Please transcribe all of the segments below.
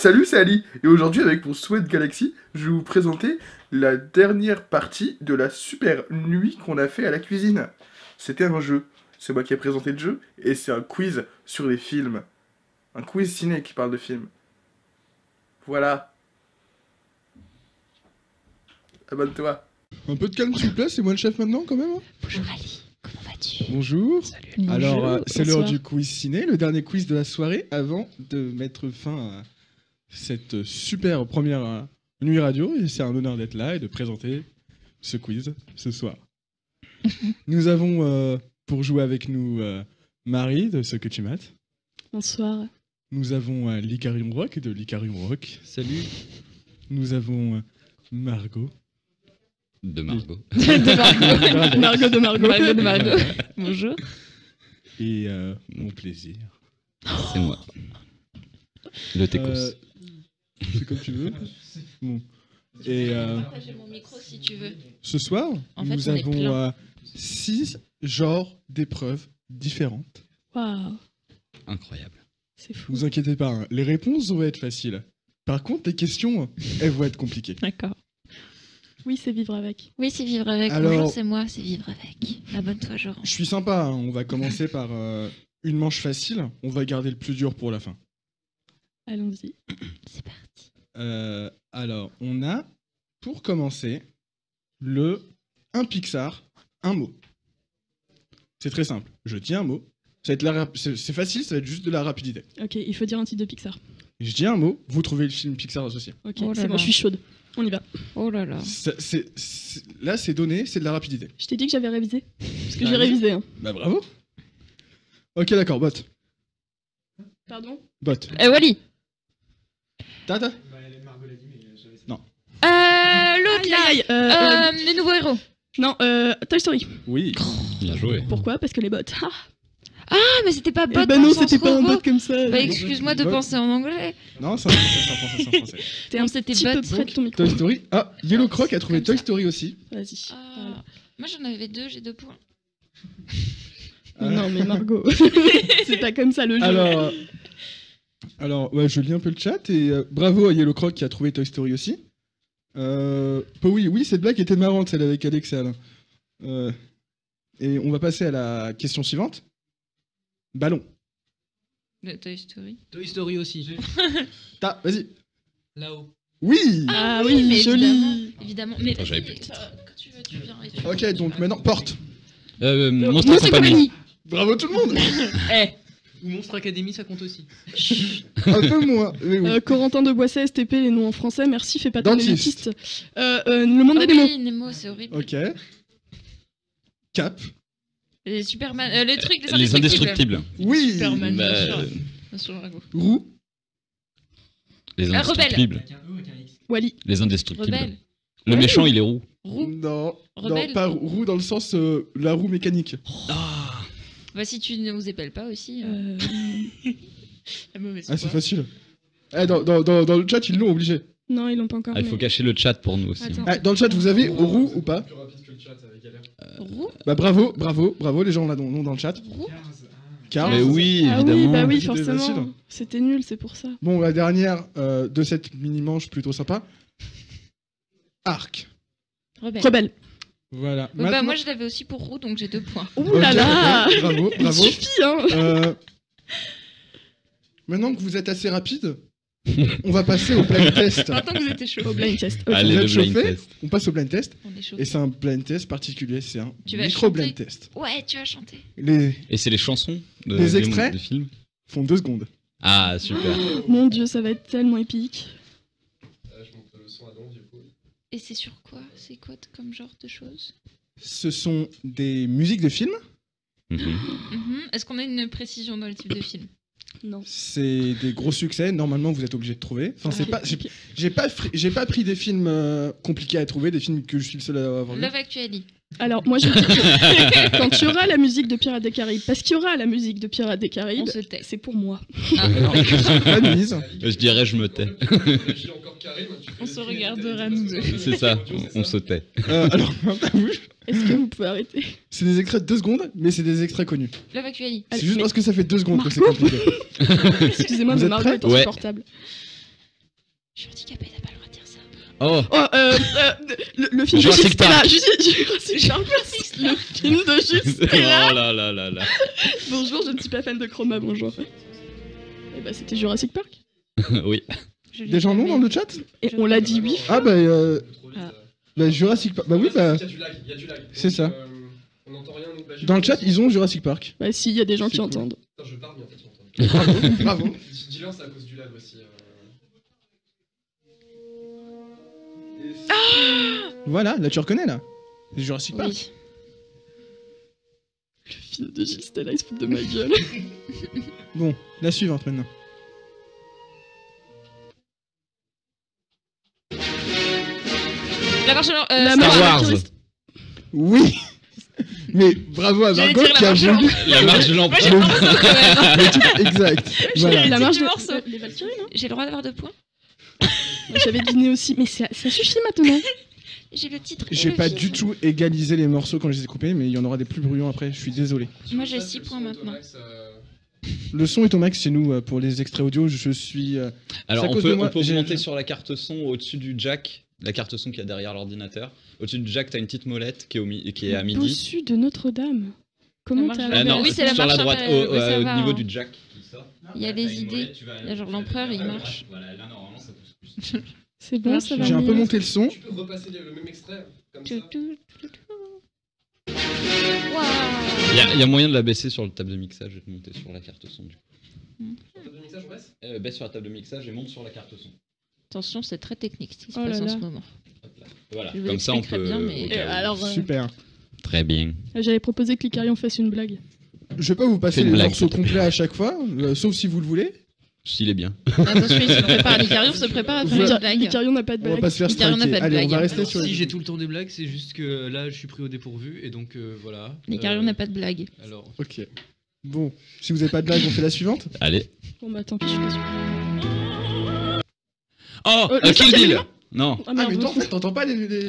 Salut, c'est Ali, et aujourd'hui avec mon Sweat Galaxy, je vais vous présenter la dernière partie de la super nuit qu'on a fait à la cuisine. C'était un jeu, c'est moi qui ai présenté le jeu, et c'est un quiz sur les films. Un quiz ciné qui parle de films. Voilà. Abonne-toi. Un peu de calme s'il vous plaît, c'est moi le chef maintenant quand même. Bonjour Ali, comment vas-tu? Bonjour. Salut. Alors c'est l'heure bonsoir. du quiz ciné, le dernier quiz de la soirée avant de mettre fin à cette super première nuit radio. Et c'est un honneur d'être là et de présenter ce quiz ce soir. Nous avons pour jouer avec nous Marie de Ce que tu mates. Bonsoir. Nous avons l'Icarium Rock de l'Icarium Rock. Salut. Nous avons Margot. De Margot. Margot de Margot. Margot de Margot. Bonjour. Et mon plaisir. C'est moi. Le Técos. C'est comme tu veux. Bon. Et Partager mon micro si tu veux. ce soir, En fait, nous on est avons plein. 6 genres d'épreuves différentes. Waouh, Incroyable. c'est fou. Vous inquiétez pas, hein, les réponses vont être faciles. Par contre, les questions, elles vont être compliquées. D'accord. Oui, c'est vivre avec. Oui, c'est vivre avec. Alors- Bonjour, c'est moi, c'est vivre avec. Abonne-toi, Joran. Je suis sympa, hein, on va commencer par une manche facile. On va garder le plus dur pour la fin. Allons-y. C'est parti. Alors, on a, pour commencer, un Pixar, un mot. C'est très simple. Je dis un mot. Ça va être c'est facile, ça va être juste de la rapidité. Ok, il faut dire un titre de Pixar. Je dis un mot, vous trouvez le film Pixar associé. Ok, Oh là c'est bon, là. je suis chaude. On y va. Oh là là. Là, c'est donné, c'est de la rapidité. Je t'ai dit que j'avais révisé. Parce que Ah j'ai oui. révisé. Hein. Bah bravo. Ok, d'accord, bot. Pardon. Bot. Wally. Tata. L'autre là. Aïe, Les nouveaux héros. Non, Toy Story. Oui. Bien joué. Pourquoi? Parce que les bots. Ah, Ah, mais c'était pas bot. bah dans non, le sens c'était pas un robot. bot comme ça. Bah, excuse-moi de Bot. penser en anglais. Non, c'est en français, c'est en français, c'est en français. T'es Non, un c'était petit bot. peu près de ton micro. Toy Story. Ah, Yellow Croc a trouvé comme Toy ça. Story aussi. Vas-y. Ah. Voilà. Moi, j'en avais deux, j'ai 2 points. Mais non, mais Margot. C'est pas comme ça le jeu. Alors, ouais, je lis un peu le chat et bravo à Yellow Croc qui a trouvé Toy Story aussi. Oui, cette blague était marrante, celle avec Alex et Alain. Et on va passer à la question suivante. Ballon. Le Toy Story. Toy Story aussi. Vas-y. Là-haut. Oui. Ah oui, mais joli. Évidemment. Mais Attends, j'avais vas-y, plus de quand tu veux, tu viens. Et tu Ok, donc maintenant, porte. Monstre Monstre Compagnie. Bravo tout le monde. Ou Monstre Academy, ça compte aussi. Un peu moins. Mais oui. Corentin de Boisset, STP, les noms en français, merci, fais pas tant Dentiste. l'élitiste. Le monde Oh des Nemo. oui, Nemo, c'est horrible. Ok. Cap. Les Superman, les trucs, Les Indestructibles. Oui. Superman, Bah, bien sûr. Bien sûr, Margot. Roux. Les Rebelle. Indestructibles. Avec un E, avec un X. Wally. Les Indestructibles. Rebelle. Le méchant, il est roux. Roux. Non. Rebelle. Non, pas roux dans le sens la roue mécanique. Ah. Bah, si tu ne vous épelles pas aussi. La mauvaise Ah, c'est foi. facile. Dans le chat, ils l'ont obligé. Non, ils l'ont pas encore. Ah, il faut mais- cacher le chat pour nous aussi. Attends. Ah, dans le chat, vous avez roux ou pas? Roux. Bah bravo, les gens là l'ont dans le chat. Roux. Car Mais oui, Ah évidemment. oui, bah oui, C'était forcément. facile. C'était nul, c'est pour ça. Bon, la dernière de cette mini-manche plutôt sympa. Arc. Rebelle. Rebelle. Voilà. Bah, Maintenant- moi, je l'avais aussi pour roux, donc j'ai 2 points. Ouh Ok, là là. ok, bravo, Il bravo. suffit, hein. Maintenant que vous êtes assez rapide, on va passer au blind test. Maintenant que vous êtes chaud. Au blind test. Ok. Allez, Vous le êtes blind chauffés test. On passe au blind test. On est chaud. Et c'est un blind test particulier, c'est un Tu vas micro-blind chanter test. Ouais, tu vas chanter. Les Et c'est les chansons de, Les extraits de films. font 2 secondes. Ah, super. Mon dieu, ça va être tellement épique. Et c'est sur quoi? C'est quoi comme genre de choses? Ce sont des musiques de films. Mhm. Est-ce qu'on a une précision dans le type de film? Non. C'est des gros succès. Normalement, vous êtes obligé de trouver. Enfin, c'est Ah, pas. J'ai pas pris des films compliqués à trouver, des films que je suis le seul à avoir vu. Love Actually. Alors, moi, je dis que quand il y aura la musique de Pirates des Caraïbes, parce qu'il y aura la musique de Pirates des Caraïbes, On se tait. c'est pour moi. Non, pas de mise. Je dirais je me tais. On se regardera nous deux. C'est ça, on se tait. Alors, Est-ce que vous pouvez arrêter? c'est des extraits de 2 secondes, mais c'est des extraits connus. Love Actually. Allez, C'est juste mais- parce que ça fait 2 secondes que c'est compliqué. Excusez-moi, Vous mais êtes Margot prêts est Ouais. insupportable. Je suis handicapée, t'as pas le droit de dire ça. Oh, Le film de Jurassic Jules Stella. Park. Jurassic Park. Le film de Jules Stella. oh là là là là. Bonjour, je ne suis pas fan de Chroma, bonjour. Et bah c'était Jurassic Park. oui. Je l'ai Des gens non jamais dans le vu. chat? Et on l'a dit 8 fois. Ah bah, Ah. bah Jurassic Park. Bah oui, bah Il y a du lag, il y a du lag. C'est ça. On n'entend rien. Donc, bah, dans le chat ils ont Jurassic Park. Bah si, il y a des gens C'est qui cool. entendent. Putain, je parle, mais en fait, tu entends. Bravo, bravo. Dis-leur, c'est à cause du lag aussi. Voilà, là tu reconnais là. C'est Jurassic Park. Oui. Le film de Jules Stella, il se fout de ma gueule. Bon, la suivante maintenant. La marche de La Star marche Star Wars. Wars. Oui. Mais bravo à J'allais Margot dire la qui a marche voulu La marche de Moi j'ai l'empereur. pas morceau quand même. le titre exact. Voilà. La marche du de morceau. Les Valkyries, non J'ai le droit d'avoir 2 points. J'avais deviné aussi, mais ça suffit maintenant. J'ai le titre. et J'ai le pas film. du tout égalisé les morceaux quand je les ai coupés, mais il y en aura des plus bruyants après, je suis désolé. Moi j'ai 6 points maintenant. Le son est au max chez nous pour les extraits audio, je suis... Alors C'est à on cause de peut, moi, on peut j'ai- augmenter sur la carte son au-dessus du jack, la carte son qu'il y a derrière l'ordinateur. Au-dessus du jack, t'as une petite molette qui est à midi. Bossu de Notre-Dame. Comment La t'as marche Ah non, Oui, c'est la sur la marche droite, impériale, au, ouais, ça au va, niveau hein. du jack qui sort. Il y a T'as les une idées. molette, tu vas- Il y a genre tu vas l'empereur, faire il la marche. droite. Voilà, là normalement ça pousse plus. C'est bon, Marche. ça va J'ai un peu mieux. monté le son. Tu peux repasser le même extrait comme ça. Tout, tout, tout, tout. Waouh. Il y a moyen de la baisser sur le table de mixage et de monter sur la carte son du coup. Sur le mixage, on baisse. Baisse sur la table de mixage et monte sur la carte son. Attention, c'est très technique ce qui se Oh là passe en là. ce moment. Hop là. Voilà, Je vous comme ça on expliquerai peut. bien, mais- au cas où. alors, Super. Très bien. J'avais proposé que l'Icarion fasse une blague. Je vais pas vous passer Fais une les blague, morceaux s'il te plaît. complets à chaque fois, sauf si vous le voulez. S'il est bien. Attention, il se prépare. L'Icarion se prépare à faire Voilà. une blague. L'Icarion n'a pas de On va blague. pas se faire Icarion n'a striker. pas de Allez, on va blague. rester Alors, sur si les... j'ai tout le temps des blagues, c'est juste que là je suis pris au dépourvu et donc voilà. L'Icarion n'a pas de blague. Alors, Ok. Bon, si vous avez pas de blague, on fait la suivante. Allez. Bon bah tant pis, je suis pas sûre. Oh, le Kill son, c'est Bill. bien. Non. Ah Ah merde. mais toi, en fait, t'entends pas les...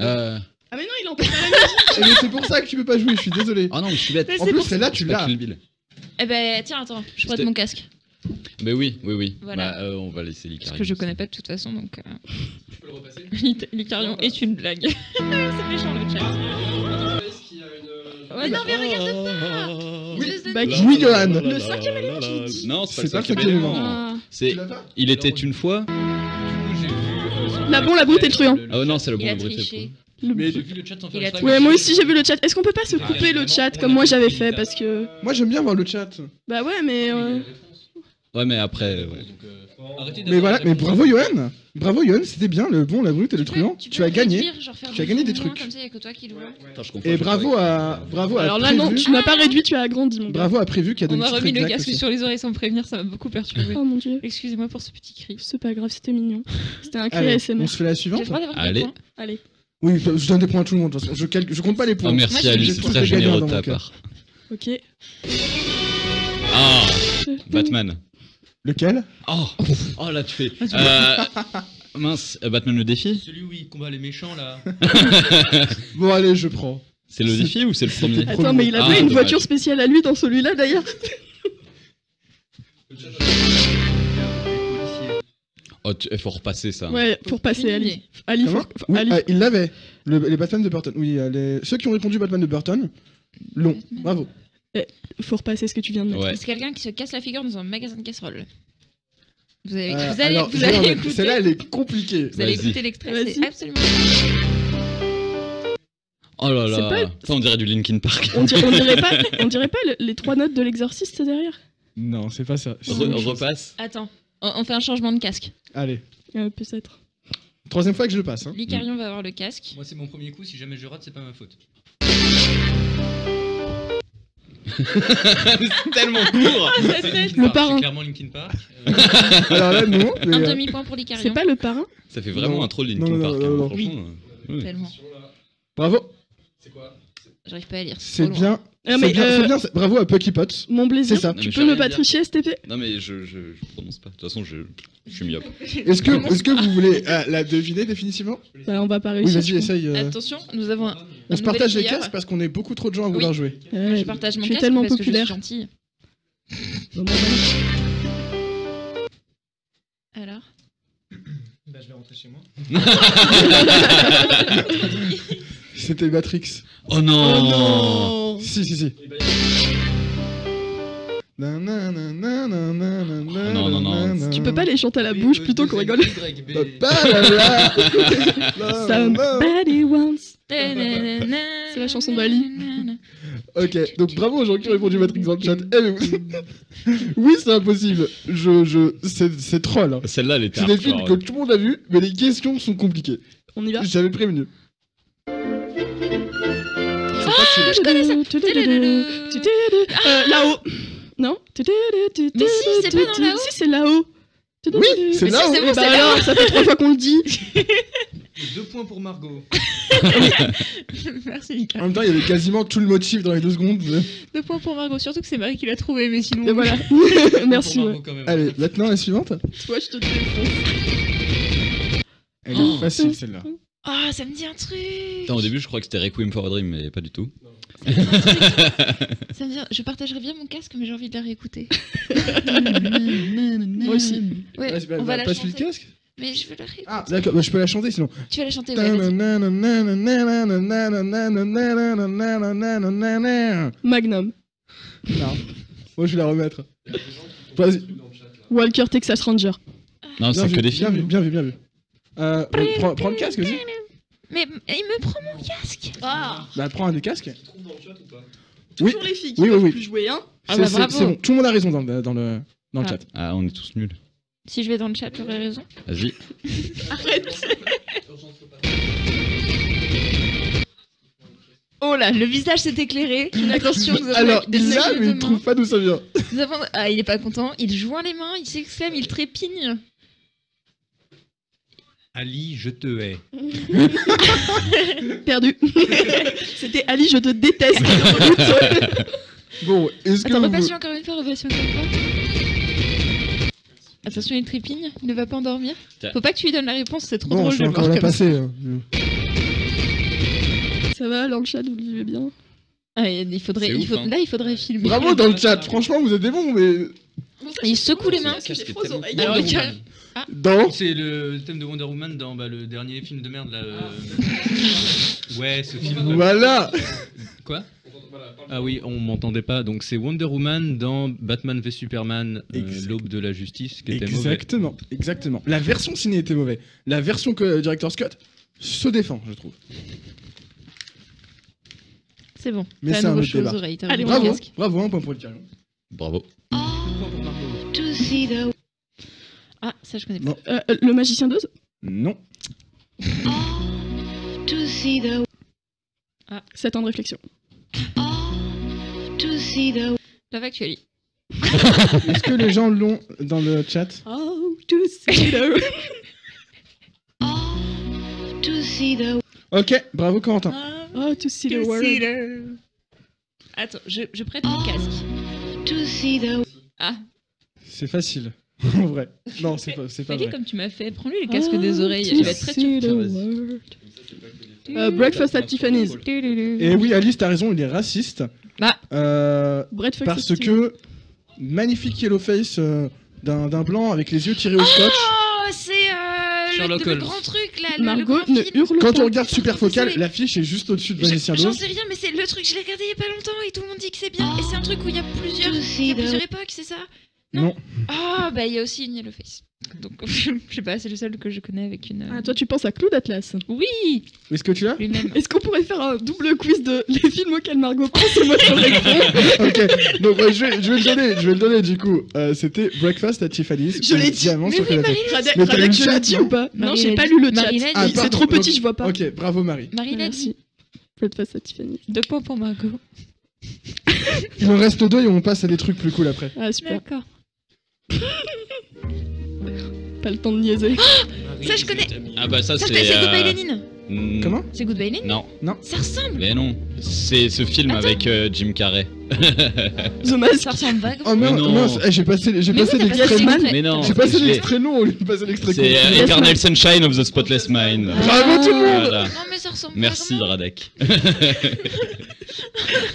Ah mais non, il entend pas la musique. Eh, mais c'est pour ça que tu peux pas jouer, je suis désolé. Oh non, mais je suis bête. Mais En c'est plus, pour celle-là, tu C'est pas l'as. Kill Bill. Eh ben, tiens, attends, je prête C'était- mon casque. Mais oui, oui, oui. Voilà. Bah, on va laisser l'Icarion. Parce que je connais pas de toute façon, donc. Tu peux le repasser. L'Icarion est une blague. C'est méchant le chat. Est-ce qu'il y a une. Ouais, non, mais regarde pas. Espèce de- Bah, Oui, Johan. Le cinquième élément, je l'ai dit. Non, c'est pas C'est le pas le cinquième cinquième élément. élément. Ah. C'est. Tu l'as pas Il était une fois. du coup, j'ai vu. La bon, la brute et le truand. Oh non, c'est le Il bon a le brut. triché. Mais J'ai vu le chat sans Il a faire tout- le Ouais, moi aussi j'ai vu le chat. Est-ce qu'on peut pas se couper le chat comme moi j'avais fait parce que. moi j'aime bien voir le chat. Bah ouais, mais. Ouais, mais après. Ouais. Arrêtez Mais voilà, mais bravo Johan. Bravo Johan, c'était bien le bon, la brute et le truand. Tu as gagné. Tu as gagné des trucs. Comme ça, il y a que toi qui le vois. Attends, je comprends. Et bravo à Alors là, non, Prévu. tu n'as pas réduit, tu as agrandi, mon gars. Bravo à Prévu qui a On donné m'a une remis petite le claque casque aussi. sur les oreilles sans me prévenir, ça m'a beaucoup perturbé. Oh mon dieu. Excusez-moi pour ce petit cri. C'est pas grave, c'était mignon. C'était un cri Allez, ASMR. on se fait la J'ai suivante. le droit d'avoir Allez. des points. Allez. Oui, je donne des points à tout le monde de toute façon. Je compte pas les points. Oh, merci Moi, à lui, j'ai c'est tous très les gagnants généreux dans de ta mon cœur. part. Ok. Ah, Batman. Lequel? Oh, oh là tu fais. Mince, Batman le défi. Celui où il combat les méchants là. Bon allez, je prends. C'est le C'est- défi ou c'est le premier? C'était- Attends, mais il a Ah, pas une dommage. voiture spéciale à lui dans celui-là d'ailleurs. Oh, il faut repasser ça. Ouais, pour passer Ali. Ali, Comment? faut- Oui, Ali. il l'avait. Les Batman de Burton. Oui, ceux qui ont répondu Batman de Burton l'ont. Bravo. Faut repasser ce que tu viens de mettre. Ouais. C'est quelqu'un qui se casse la figure dans un magasin de casseroles. Vous allez, Euh, vous allez, alors, vous je allez vais en- écouter. Celle-là, elle est compliquée. Vous allez Vas-y. écouter l'extrait, Vas-y. c'est absolument. Oh là C'est là. pas- Ça, on dirait du Linkin Park. On dirait pas les 3 notes de l'exorciste derrière. Non, c'est pas ça. Repasse. Attends, on fait un changement de casque. Allez. Peut-être. Troisième fois que je le passe. Hein. L'Icarion va avoir le casque. Moi c'est mon premier coup, si jamais je rate, c'est pas ma faute. C'est tellement court. Linkin Park, parrain. c'est clairement Linkin Park. Alors là, non. mais, Un demi-point pour l'Icarion. C'est pas le parrain? Ça fait vraiment Non. un troll Non, Linkin non, Park. non, hein, non. franchement. Ouais. Tellement. Bravo. C'est quoi? J'arrive pas à lire. C'est trop loin. bien. Ah, C'est mais bien, c'est bien. Bravo à Pucky Potts. mon blazer, C'est ça. Non, mais tu je peux sais ne rien pas dire. tricher STP? Non mais je prononce pas. De toute façon, je suis myope. Est-ce que vous voulez la deviner définitivement? Bah, on va pas Oui, réussir. vas-y, essaye. Attention, nous avons un. On se nouvel partage les player. casques parce qu'on est beaucoup trop de gens à Oui. vouloir jouer. Je partage mon je suis casque tellement parce populaire. que je suis gentille. Bon, bon, bon. Alors Bah, je vais rentrer chez moi. C'était Matrix. Oh non, Oh non. Si. non. Tu peux pas les chanter à la bouche plutôt qu'on rigole. Somebody once. C'est la chanson d'Ali. Ok, donc bravo aux gens qui ont répondu Matrix dans le chat. Eh, mais oui, c'est impossible. C'est troll. Hein. Celle-là, elle était C'est des films hardcore, que tout le monde a vu, mais les questions sont compliquées. On y va. J'avais prévenu. Je connais ça. Là-haut. Non. Mais si, c'est pas dans là-haut. Si, c'est là-haut. Oui, c'est Mais là si, où... c'est bon, Eh bah alors, ça fait 3 fois qu'on le dit. 2 points pour Margot. Merci Mika. En même temps, il y avait quasiment tout le motif dans les 2 secondes. 2 points pour Margot, surtout que c'est Marie qui l'a trouvé, mais sinon. Et voilà. Merci. Pour Ouais. Margot, quand même. Allez, maintenant la suivante. Toi, je te défonce. Elle est facile celle-là. Ah, ça me dit un truc. Putain, au début, je crois que c'était Requiem for a Dream, mais pas du tout. Ça me dit... Je partagerais bien mon casque, mais j'ai envie de la réécouter. Moi aussi. Ouais, Ouais, on va la pas celui chanter. de casque. Mais je veux la réécouter. Ah, d'accord, bah, je peux la chanter sinon. Tu vas la chanter, ouais, vas-y. Magnum. Non. Moi, je vais la remettre. Vas-y. Walker Texas Ranger. Non, c'est que des Bien films. vu, bien vu, bien vu. Prends le casque aussi. Mais il me prend mon casque. Ah. Bah, prends un des casques. Trouve dans le chat ou pas Toujours les filles qui Oui, peuvent oui. plus jouer, hein. Ah bah, bravo. C'est bon, tout le monde a raison dans le Ah. chat. Ah, on est tous nuls. Si je vais dans le chat, j'aurais raison. Vas-y. Arrête. Oh là, le visage s'est éclairé. Attention, nous avons Alors, des il l'a, signes mais de il trouve main. pas d'où ça vient. Nous avons... Ah, il est pas content. Il joint les mains, il s'exclame, il trépigne. Ali, je te hais. Perdu. C'était Ali, je te déteste. Bon, est-ce que Attends, vous... repassion encore une fois, repassion encore une fois. Attention, il trépigne, il ne va pas endormir. Tiens. Faut pas que tu lui donnes la réponse, c'est trop Bon, drôle je de vais le encore voir la comme ça. passer. Ça va, dans le chat, vous le vivez bien. Ah, il faudrait, C'est ouf, hein. Là, il faudrait filmer. Bravo dans le chat, franchement, vous êtes des bons, mais... Il secoue les mains. J'ai casque est froid aux tellement oreilles. Alors, Wonder il- Woman. Dans... C'est le thème de Wonder Woman dans le dernier film de merde là. Ouais, ce film. Voilà. Quoi Voilà, parle Ah oui, on m'entendait pas. Donc c'est Wonder Woman dans Batman v Superman, Exact. l'aube de la justice, qui était mauvais. Exactement. La version ciné était mauvaise. La version que Director's Cut se défend, je trouve. C'est bon. Mais T'as c'est à un nouveau autre chaud aux débat. oreilles. T'as Allez, remis ton Bravo, casque. bravo, un point pour le carillon. Bravo. Ah, ça je connais pas. Non. Le magicien d'Oz. Non. 7 ans de réflexion. Love Actually. Est-ce que les gens l'ont dans le chat? Oh, to see the... Ok, bravo Corentin. Oh, to see the world. Attends, je prête mon casque. Ah, C'est facile. En vrai. Non, c'est pas fais-les vrai. comme tu m'as fait. Prends-lui le casque des oreilles. Il va être très see sûr. the world. Breakfast at Tiffany's. Et oui, Alice, t'as raison, il est raciste. Ah. Breakfast Parce at Tiffany's. que magnifique yellow face d'un blanc avec les yeux tirés au scotch. Oh, c'est Sherlock le Holmes. grand truc là. le Margot grand ne film. hurle Quand pas. on regarde super focal, Désolée. l'affiche est juste au-dessus de J'en Magicien d'Oz. sais rien, mais c'est le truc. Je l'ai regardé il y a pas longtemps et tout le monde dit que c'est bien. Et c'est un truc où il y a plusieurs époques, c'est ça? Non. Ah, bah il y a aussi une Yellow Face. Donc, je sais pas, c'est le seul que je connais avec une. Ah, toi, tu penses à Clou d'Atlas. Oui, Est-ce que tu l'as? lui-même. Est-ce qu'on pourrait faire un double quiz de les films auxquels Margot pense et moi je réponds? Ok, donc je vais le donner du coup. C'était Breakfast at Tiffany's. Je l'ai le dit. diamant Mais sur oui, la tête. Marie. Mais t'as Radek, le je chat, l'ai dit non ou pas? Marie Non, j'ai l'a pas dit. lu le chat. Marie l'a dit. Ah, C'est pardon, trop petit, ok. je vois pas. Ok, bravo Marie. Marie l'a dit. Merci. Breakfast at Tiffany's. 2 points pour Margot. Il en reste 2 et on passe à des trucs plus cool après. Ah, super. D'accord. Pas le temps de niaiser. Ça, je connais. Ah bah ça Ça, je c'est... connais, c'est Goodbye Lénine. Comment? C'est Goodbye Lénine? Non, Ça ressemble. mais non. C'est ce film Attends. avec Jim Carrey. The Mask. Ça ressemble vaguement. Oh Mais mince, non. mince, j'ai passé Mais oui, l'extrait t'as passé long. l'extrait. Mais non. J'ai passé je l'ai- l'extrait long au lieu de passer l'extrait C'est court. Eternal Sunshine of the Spotless Mind. Bravo tout le monde. Voilà. Non, mais ça ressemble Merci vaguement. Radek.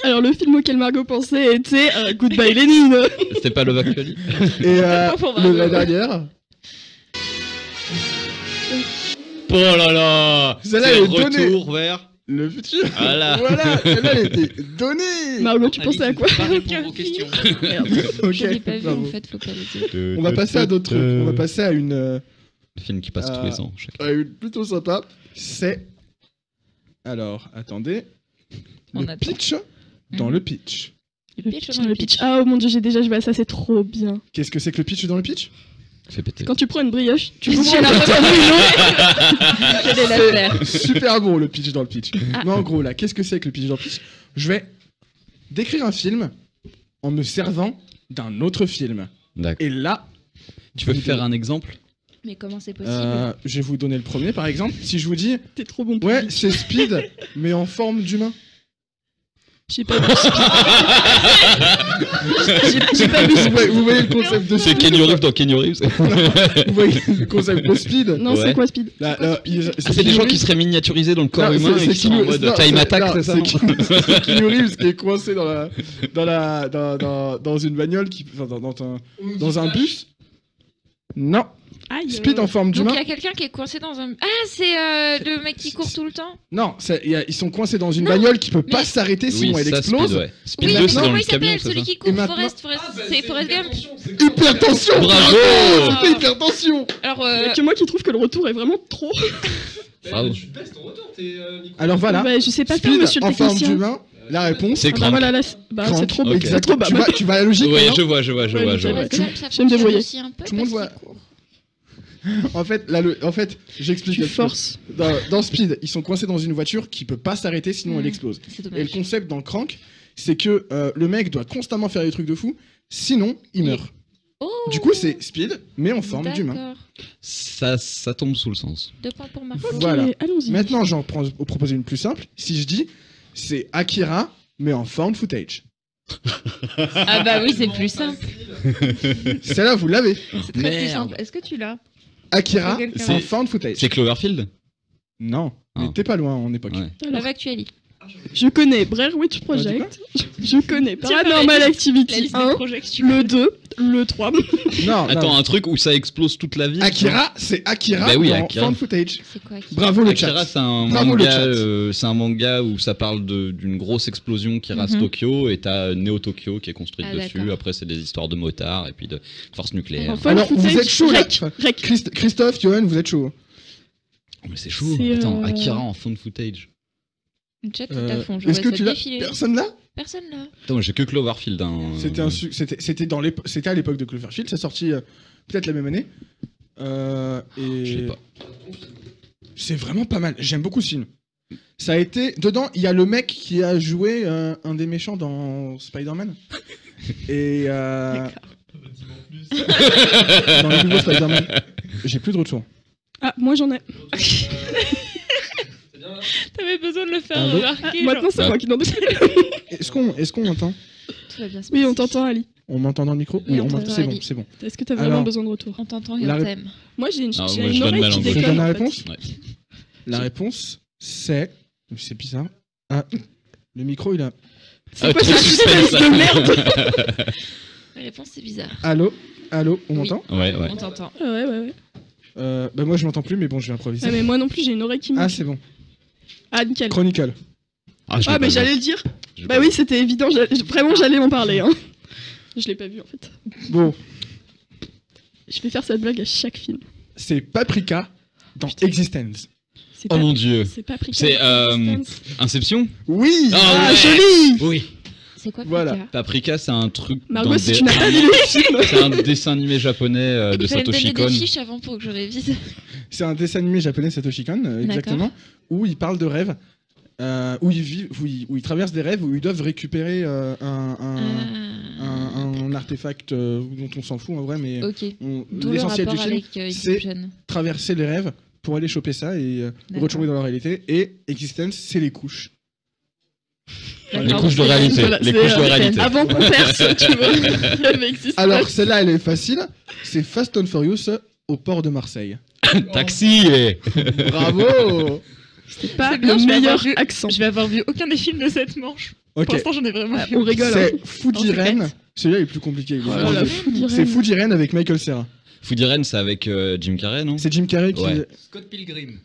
Alors, le film auquel Margot pensait était Goodbye Lénine. C'était pas Love Actually? Et Pour Margot. la dernière. Oh là là. Celle-là, C'est elle le est donnée. retour vers. Le futur. Voilà. Voilà, celle-là, elle était donnée. Margot, tu pensais à quoi? Pas répondre aux questions. Merde. Ok, Je l'ai pas vu bravo. en fait, faut pas le dire. On va passer à d'autres trucs. On va passer à une Film qui passe tous les ans. plutôt sympa. C'est. Alors, attendez. On Le attend. pitch dans le pitch. Le pitch Dans le pitch. Ah oh mon dieu, j'ai déjà joué à ça, c'est trop bien. Qu'est-ce que c'est que le pitch dans le pitch? Fais péter. Quand tu prends une brioche, tu J'ai l'ouvres l'impression Quelle est l'affaire? Super bon le pitch dans le pitch. Ah. Mais en gros, là, qu'est-ce que c'est que le pitch dans le pitch? Je vais décrire un film en me servant d'un autre film. D'accord. Et là, Tu peux faire un exemple? Mais comment c'est possible? je vais vous donner le premier par exemple. Si je vous dis, T'es trop bon pour ouais, lui. c'est Speed, mais en forme d'humain. J'ai pas vu. J'ai pas vu. Vous voyez le concept de C'est Speed? Kenny Reeves dans Kenny Reeves. Vous voyez le concept de Speed? Non, Ouais. c'est quoi Speed? Là, C'est des gens qui seraient miniaturisés dans le corps humain et qui sont en mode time attack, c'est ça? C'est Keanu Reeves qui est coincé dans une bagnole, dans un bus. Non, Aïe. Speed en forme Donc d'humain. il y a quelqu'un qui est coincé dans un. Ah, c'est le mec qui court tout le temps? Non, ils sont coincés dans une bagnole qui peut pas mais- s'arrêter sinon Oui, elle ça, explose. Speed, ouais. Speed Oui, 2, c'est dans comment le il s'appelle camion, c'est celui ça? qui Et court? maintenant- C'est Forrest Gump. Hypertension. Bravo. C'était hypertension. Alors, Il y a que moi qui trouve que le retour est vraiment trop. Bravo. Je suis best ton retour, t'es micro. Alors voilà, Bah, je sais pas faire, Speed monsieur le en forme technicien. d'humain. La réponse. C'est Ah bah Crank. voilà, là, bah, Crank. c'est trop beau. Ok. Exactement. C'est trop bas. Tu vas à la logique. Ouais, maintenant je vois. Ouais, Forrest ouais. Gump, ça Je vais me fonctionne débrouiller. aussi un peu Tout le monde parce voit. qu'il court. En fait, j'explique. Tu un petit peu. forces. Dans Speed, ils sont coincés dans une voiture qui peut pas s'arrêter sinon elle explose. C'est Et le dommage. concept dans Crank, c'est que le mec doit constamment faire des trucs de fou, sinon il meurt. Oh, Du coup, c'est Speed, mais en forme d'humain. d'accord. Ça tombe sous le sens. 2 points pour ma Ok, Voilà. allons-y. Maintenant, j'en propose une plus simple. Si je dis, c'est Akira, mais en found footage. Ah bah oui, c'est plus simple. Celle-là, vous l'avez. C'est très Merde. plus simple. Est-ce que tu l'as? Akira, Quelqu'un. c'est en found footage. C'est Cloverfield? Non, mais Ah. t'es pas loin en époque. Ouais. Alors, Love Actually. je connais Blair Witch Project. Je connais Tiens, Paranormal la Activity liste 1, des projets le 2, le 3. Non, Attends, non. un truc où ça explose toute la ville? Akira, c'est Akira, Bah oui, mais en Akira. found footage. C'est quoi qui... Bravo le Akira, chat. c'est un Bravo, le manga, chat. c'est un manga où ça parle d'une grosse explosion qui rase Mhm. Tokyo et t'as Neo Tokyo qui est construite Ah, dessus. d'accord. Après, c'est des histoires de motards et puis de forces nucléaires. Enfin, Alors, Found vous footage, êtes chaud là. Rec. Christophe, Johan, vous êtes chaud. Oh, mais c'est chaud. C'est, Attends, Akira en found footage. Le chat est à fond. Je Est-ce vois que ça tu l'as? défiler. Personne là? Personne là. Attends, moi, j'ai que Cloverfield. Hein. C'était à l'époque de Cloverfield, ça sortit peut-être la même année. Et Je sais pas. c'est vraiment pas mal. J'aime beaucoup ce film. Ça a été dedans. Il y a le mec qui a joué un des méchants dans Spider-Man. Et dans le nouveau Spider-Man. J'ai plus de retour. Ah, moi j'en ai. C'est bien là. T'avais besoin de le faire Allô remarquer. Ah, genre. maintenant c'est Bah. moi qui n'en ai plus. Est-ce qu'on entend? Tout va bien se Oui, passer. on t'entend, Ali. On m'entend dans le micro? Oui, on m'entend. t'entend, C'est bon, Ali. c'est bon. Est-ce que t'as vraiment Alors- besoin de retour? On t'entend et La on ré- t'aime. Moi j'ai une, Ah, j'ai moi, je une donne oreille mal qui en Je gros. déconne. donne la en fait. réponse? Ouais. La réponse, c'est... C'est bizarre. Ah, le micro, il a... C'est quoi trop ce suspense, suspense de merde? La réponse c'est bizarre. Allô? Allô? On Oui. m'entend? Ouais, ouais. On t'entend. Ah ouais, ouais, ouais. Bah moi je m'entends plus mais bon je vais improviser. Ah, mais moi non plus, j'ai une oreille qui me. Ah c'est bon. Ah, nickel. Chronicle. Ah, je l'ai Ah, pas mais vu. j'allais le dire. Je l'ai Bah pas oui, vu. c'était évident. Vraiment, j'allais en parler. Hein. Je l'ai pas vu en fait. Bon, Je vais faire cette blague à chaque film. c'est Paprika dans Putain. Existence. C'est Oh pas, mon dieu. c'est pas pris. C'est, Inception? Oui. Ah, ouais. joli. Oui. C'est quoi Voilà. Pika Paprika, c'est un truc. Margot, dans si des- tu n'as pas vu le film. C'est un dessin animé japonais de Il fallait me Satoshi donner Kon. des fiches avant pour que je révise. C'est un dessin animé japonais Satoshi Kon exactement où il parle de rêves. Où ils vivent, où ils traversent des rêves, où ils doivent récupérer un artefact dont on s'en fout en vrai, mais Ok. D'où le l'essentiel du rapport film, avec c'est Inception. traverser les rêves pour aller choper ça et D'accord. retomber dans la réalité. Et Existence, c'est les couches. Les couches de réalité. Voilà, Les c'est, couches de réalité. Avant qu'on perce, tu vois. Il avait existé. Alors celle-là, elle est facile. C'est Fast and Furious au port de Marseille. Taxi. Bravo. c'est pas C'est bien, le je vais avoir meilleur vu- accent. Je vais avoir vu aucun des films de cette manche. Ok. Pour l'instant, j'en ai vraiment Ah, on rigole. C'est hein. Foudiren. Celui-là est plus compliqué. Oh la Foudiren. C'est Foudiren avec Michael Cera. Foudiren, c'est avec Jim Carrey, non? C'est Jim Carrey qui. Ouais. Scott Pilgrim.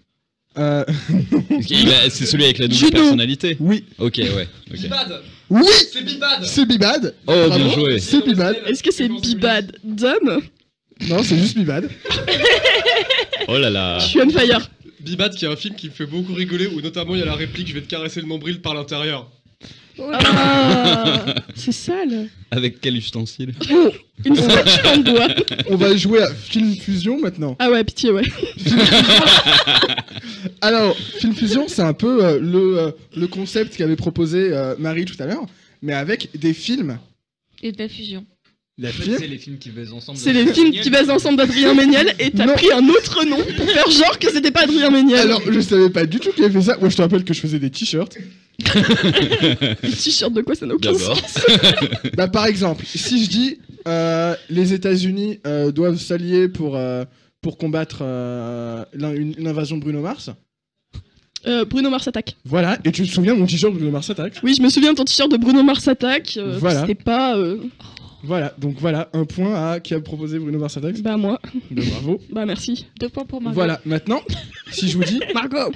C'est celui avec la double Juno. personnalité. Oui. Ok, ouais. Ok. Bibad. Oui. C'est Bibad. C'est Bibad. Oh, bien Bravo. joué. C'est Bibad. Est-ce que c'est Bibad Dom? Non, c'est juste Bibad. Oh là là. Je suis on fire. Bibad, qui est un film qui me fait beaucoup rigoler, où notamment il y a la réplique je vais te caresser le nombril par l'intérieur. Ah, c'est sale. Avec quel ustensile? Une statue en bois. On va jouer à Film Fusion maintenant. Ah ouais, pitié, ouais. Alors, Film Fusion, c'est un peu le concept qu'avait proposé Marie tout à l'heure, mais avec des films. Et de la fusion. La En fait, film. c'est les films qui baisent ensemble. C'est les films qui baisent ensemble d'Adrien Méniel et t'as Non. pris un autre nom pour faire genre que c'était pas Adrien Méniel. Alors, je savais pas du tout qu'il avait fait ça. Moi, je te rappelle que je faisais des t-shirts. Les t-shirts de quoi ça n'a aucun D'abord. sens. Bah, par exemple, si je dis les États-Unis doivent s'allier pour combattre une invasion de Bruno Mars. Bruno Mars attaque. Voilà, et tu te souviens de mon t-shirt Bruno Mars attaque. Oui, je me souviens de ton t-shirt de Bruno Mars attaque. Voilà. C'était pas. Voilà, donc voilà, un point à qui a proposé Bruno Mars attaque. Bah, moi. Bah, bravo. Bah, merci. 2 points pour Margot. Voilà, maintenant, si je vous dis, Margot.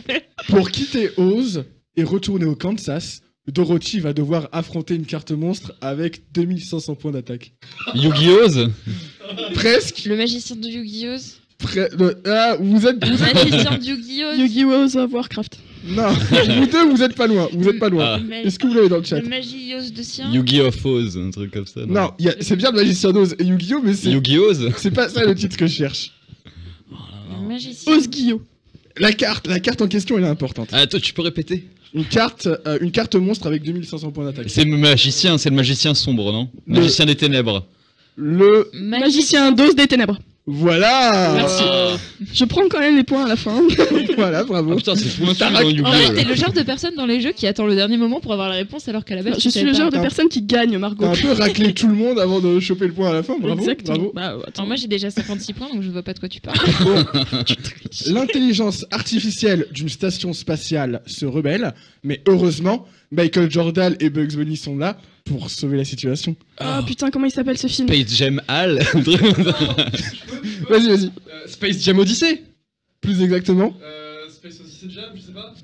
pour quitter Oz et retourner au Kansas, Dorothy va devoir affronter une carte monstre avec 2500 points d'attaque. Yu-Gi-Oh! Presque. Le magicien de Yu-Gi-Oh! Ah, vous êtes. Le magicien de Yu-Gi-Oh! Yu-Gi-Oh! of Warcraft. Non, vous deux, vous êtes pas loin. Vous êtes pas loin. Ah. Est-ce que vous l'avez dans le chat? Le magicien de Sien. Yu-Gi-Oh! Oz, un truc comme ça. Non, c'est bien le magicien d'Oz et Yu-Gi-Oh! Mais Yu-Gi-Oh! c'est pas ça le titre que je cherche. Le magicien. Osguillot. La carte en question, elle est importante. Ah, toi, tu peux répéter? Une carte monstre avec 2500 points d'attaque. C'est le magicien sombre, non? Le- Magicien des ténèbres. Le. Magicien d'Oz des ténèbres. Voilà. Merci. Je prends quand même les points à la fin. Voilà, Ah bravo. putain, c'est pointu T'as dans rac- En Yu-Gi-Oh! fait, là. t'es le genre de personne dans les jeux qui attend le dernier moment pour avoir la réponse alors qu'à la base Je suis le genre de personne qui gagne, Margot. T'as un peu raclé tout le monde avant de choper le point à la fin. Bravo. Exactement. Bravo. Bah, Attends, attends. moi j'ai déjà 56 points donc je vois pas de quoi tu parles. L'intelligence artificielle d'une station spatiale se rebelle, mais heureusement, Michael Jordan et Bugs Bunny sont là pour sauver la situation. Ah putain, comment il s'appelle ce film? Space Jam Hall. Vas-y. Space Jam Odyssey. Plus exactement, Space Odyssey Jam, je sais pas.